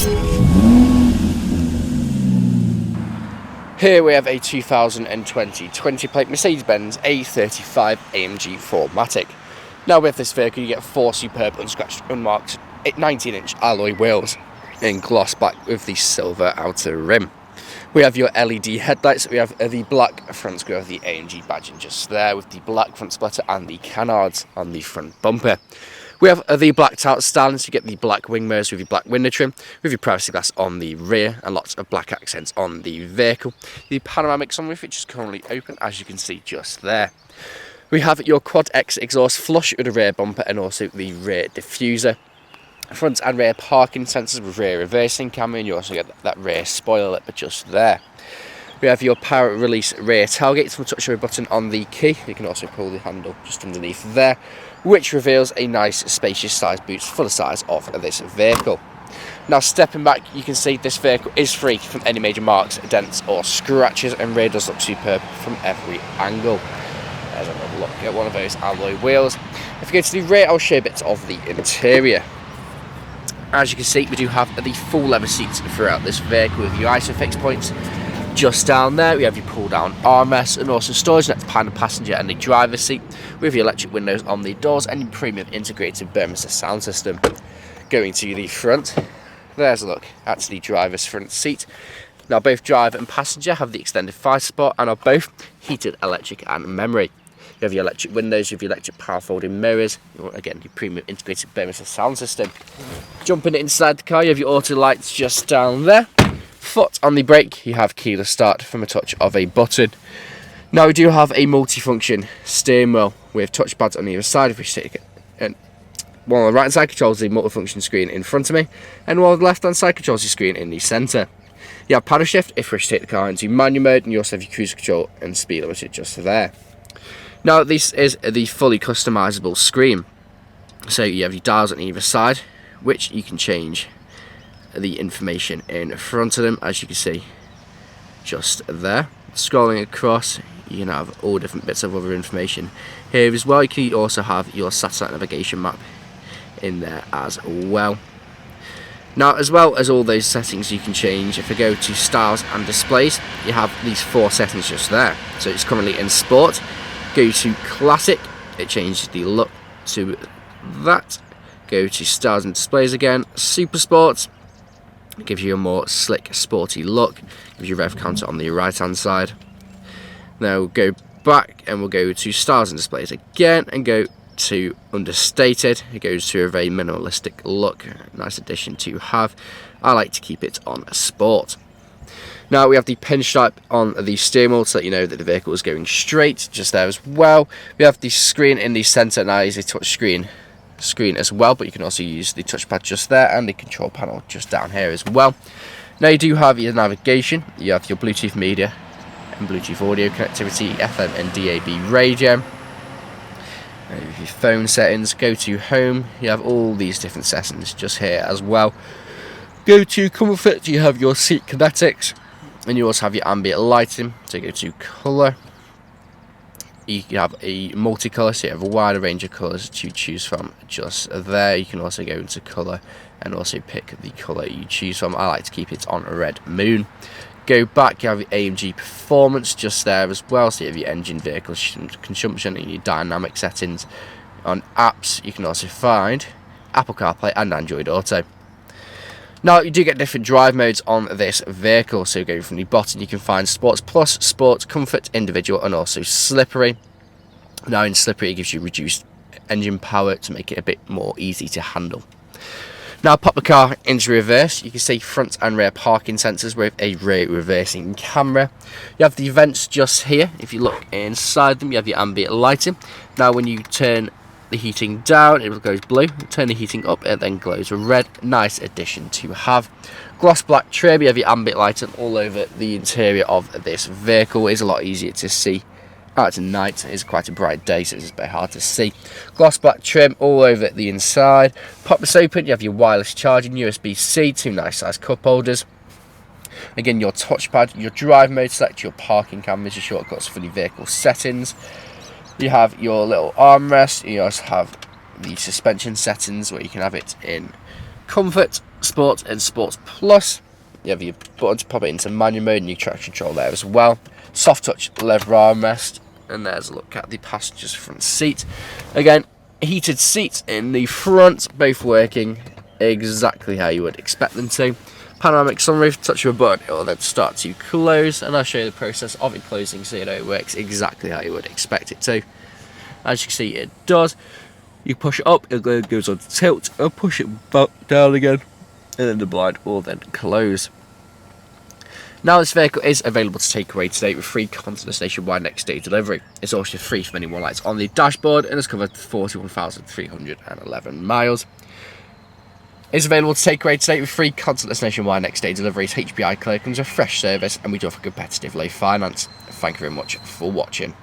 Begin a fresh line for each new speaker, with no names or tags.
Here we have a 2020 20-plate Mercedes-Benz A35 AMG 4MATIC. Now with this vehicle you get 4 superb unscratched, unmarked 19-inch alloy wheels in gloss black with the silver outer rim. We have your LED headlights, we have the black front grille with the AMG badging just there with the black front splitter and the canards on the front bumper. We have the blacked out stands, you get the black wing mirrors with your black window trim, with your privacy glass on the rear and lots of black accents on the vehicle. The panoramic sunroof, which is currently open, as you can see just there. We have your Quad X exhaust flush with the rear bumper and also the rear diffuser. Front and rear parking sensors with rear reversing camera, and you also get that rear spoiler lip just there. We have your power release rear tailgate from a touch of a button on the key. You can also pull the handle just underneath there, which reveals a nice spacious size boot for the size of this vehicle. Now stepping back, you can see this vehicle is free from any major marks, dents or scratches, and rear does look superb from every angle. There's another look at one of those alloy wheels. If you go to the rear, I'll show bits of the interior. As you can see, we do have the full leather seats throughout this vehicle with your ISOFIX points. Just down there we have your pull down armrest and also storage next behind the passenger and the driver's seat with your electric windows on the doors and your premium integrated Burmester sound system. Going to the front, there's a look at the driver's front seat. Now both driver and passenger have the extended 5-spot and are both heated electric and memory. You have your electric windows with your electric power folding mirrors, again your premium integrated Burmester sound system. Jumping inside the car, you have your auto lights just down there. Foot on the brake, you have keyless start from a touch of a button. Now we do have a multifunction steering wheel with touchpads on either side, which take and one on the right hand side controls the multifunction screen in front of me, and one on the left hand side controls the screen in the centre. You have paddle shift if you wish to take the car into manual mode, and you also have your cruise control and speed limiter just there. Now this is the fully customisable screen, so you have your dials on either side, which you can change the information in front of them, as you can see just there. Scrolling across, you can have all different bits of other information here as well. You can also have your satellite navigation map in there as well. Now, as well as all those settings you can change, if I go to styles and displays, you have these 4 settings just there. So it's currently in sport. Go to classic, it changes the look to that. Go to styles and displays again, super sport, gives you a more slick sporty look, gives you rev counter on the right hand side. Now we'll go back and we'll go to styles and displays again and go to understated. It goes to a very minimalistic look, nice addition to have. I like to keep it on sport. Now we have the pinstripe on the steering wheel to let you know that the vehicle is going straight just there as well. We have the screen in the centre, now is a touch screen as well, but you can also use the touchpad just there and the control panel just down here as well. Now you do have your navigation, you have your Bluetooth media and Bluetooth audio connectivity, FM and DAB radio. Your phone settings, go to home, you have all these different settings just here as well. Go to comfort, you have your seat kinetics, and you also have your ambient lighting. So go to colour, you can have a multicolour, so you have a wider range of colours to choose from just there. You can also go into colour and also pick the colour you choose from. I like to keep it on a red moon. Go back, you have your AMG performance just there as well, so you have your engine, vehicle consumption and your dynamic settings. On apps you can also find Apple CarPlay and Android Auto. Now you do get different drive modes on this vehicle, so going from the bottom you can find Sports Plus, Sport, Comfort, Individual and also Slippery. Now in Slippery it gives you reduced engine power to make it a bit more easy to handle. Now pop the car into reverse, you can see front and rear parking sensors with a rear reversing camera. You have the vents just here, if you look inside them you have your ambient lighting. Now when you turn the heating down it goes blue, turn the heating up it then glows red. Nice addition to have. Gloss black trim, you have your ambient lighting all over the interior of this vehicle. It is a lot easier to see out at night, it is quite a bright day so it's a bit hard to see. Gloss black trim all over the inside. Pop this open, you have your wireless charging, USB-C, 2 nice size cup holders. Again your touchpad, your drive mode select, your parking cameras, your shortcuts for the vehicle settings. You have your little armrest, you also have the suspension settings where you can have it in comfort Sport and Sports Plus. You have your button to pop it into manual mode and your traction control there as well. Soft touch leather armrest. And there's a look at the passenger's front seat. Again, heated seats in the front, both working exactly how you would expect them to. Panoramic sunroof, touch of a button, it will then start to close, and I'll show you the process of it closing so you know it works exactly how you would expect it to. As you can see, it does. You push it up, it goes on tilt, and push it back down again, and then the blind will then close. Now this vehicle is available to take away today with free contactless nationwide next day delivery. It's also free from any more lights on the dashboard and has covered 41,311 miles. It's available to take away today with free contactless nationwide next day delivery. It's HPI clear, comes with fresh service, and we do offer competitive low finance. Thank you very much for watching.